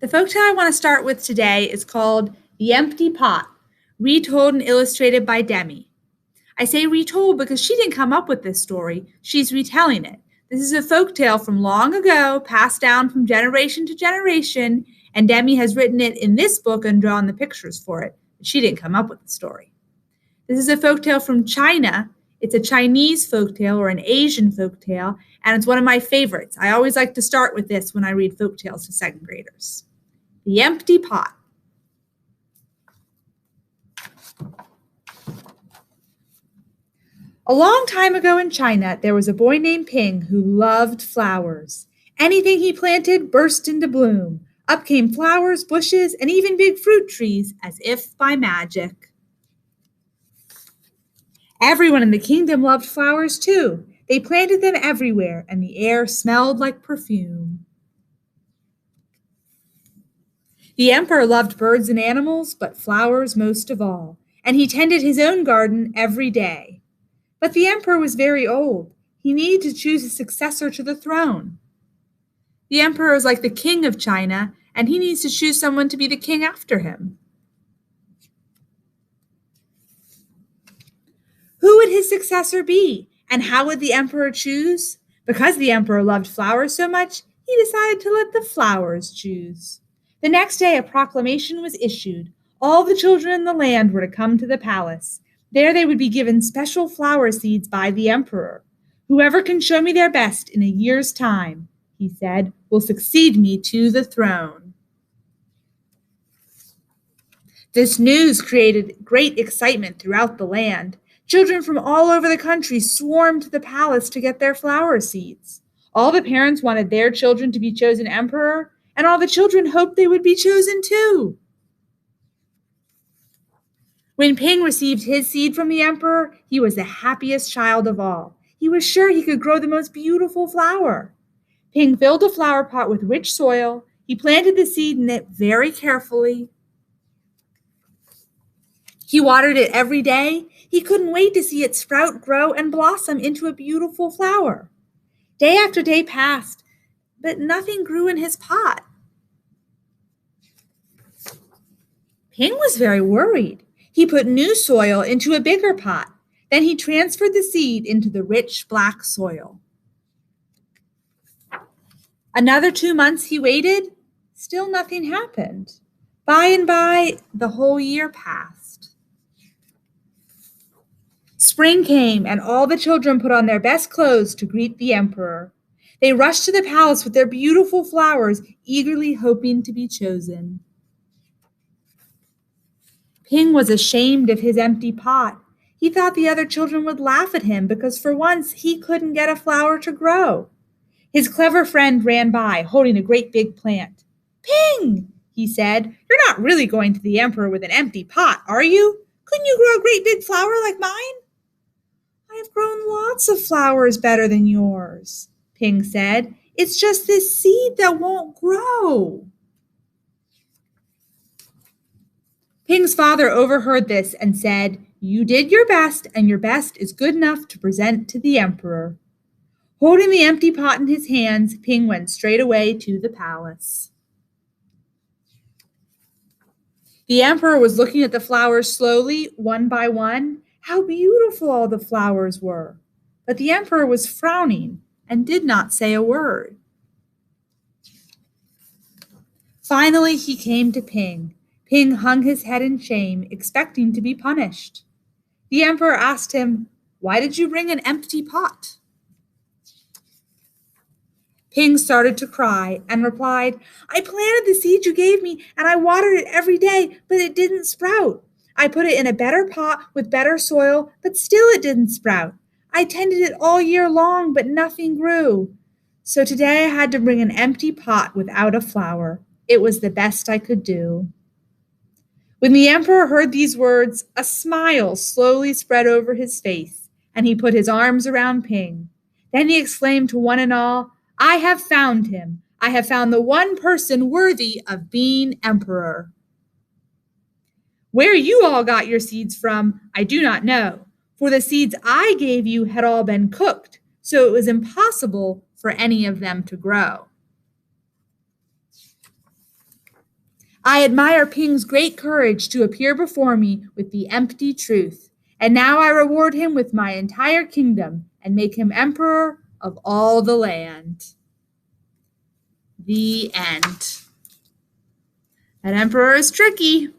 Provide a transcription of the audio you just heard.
The folktale I want to start with today is called The Empty Pot, retold and illustrated by Demi. I say retold because she didn't come up with this story, she's retelling it. This is a folktale from long ago, passed down from generation to generation, and Demi has written it in this book and drawn the pictures for it. But she didn't come up with the story. This is a folktale from China. It's a Chinese folktale or an Asian folktale, and it's one of my favorites. I always like to start with this when I read folktales to second graders. The Empty Pot. A long time ago in China, there was a boy named Ping who loved flowers. Anything he planted burst into bloom. Up came flowers, bushes, and even big fruit trees, as if by magic. Everyone in the kingdom loved flowers too. They planted them everywhere, and the air smelled like perfume. The emperor loved birds and animals, but flowers most of all, and he tended his own garden every day. But the emperor was very old. He needed to choose a successor to the throne. The emperor is like the king of China, and he needs to choose someone to be the king after him. Who would his successor be, and how would the emperor choose? Because the emperor loved flowers so much, he decided to let the flowers choose. The next day, a proclamation was issued. All the children in the land were to come to the palace. There they would be given special flower seeds by the emperor. Whoever can show me their best in a year's time, he said, will succeed me to the throne. This news created great excitement throughout the land. Children from all over the country swarmed to the palace to get their flower seeds. All the parents wanted their children to be chosen emperor, and all the children hoped they would be chosen too. When Ping received his seed from the emperor, he was the happiest child of all. He was sure he could grow the most beautiful flower. Ping filled a flower pot with rich soil. He planted the seed in it very carefully. He watered it every day. He couldn't wait to see it sprout, grow, and blossom into a beautiful flower. Day after day passed, but nothing grew in his pot. Ping was very worried. He put new soil into a bigger pot. Then he transferred the seed into the rich black soil. Another 2 months he waited. Still nothing happened. By and by, the whole year passed. Spring came, and all the children put on their best clothes to greet the emperor. They rushed to the palace with their beautiful flowers, eagerly hoping to be chosen. Ping was ashamed of his empty pot. He thought the other children would laugh at him because for once he couldn't get a flower to grow. His clever friend ran by, holding a great big plant. "Ping," he said, "you're not really going to the emperor with an empty pot, are you? Couldn't you grow a great big flower like mine?" "I have grown lots of flowers better than yours," Ping said. "It's just this seed that won't grow." Ping's father overheard this and said, "You did your best, and your best is good enough to present to the emperor." Holding the empty pot in his hands, Ping went straight away to the palace. The emperor was looking at the flowers slowly, one by one. How beautiful all the flowers were! But the emperor was frowning and did not say a word. Finally, he came to Ping. Ping hung his head in shame, expecting to be punished. The emperor asked him, "Why did you bring an empty pot?" Ping started to cry and replied, "I planted the seed you gave me and I watered it every day, but it didn't sprout. I put it in a better pot with better soil, but still it didn't sprout. I tended it all year long, but nothing grew. So today I had to bring an empty pot without a flower. It was the best I could do." When the emperor heard these words, a smile slowly spread over his face, and he put his arms around Ping. Then he exclaimed to one and all, "I have found him. I have found the one person worthy of being emperor." Where you all got your seeds from, I do not know, for the seeds I gave you had all been cooked, so it was impossible for any of them to grow. I admire Ping's great courage to appear before me with the empty truth, and now I reward him with my entire kingdom and make him emperor of all the land. The end. An emperor is tricky.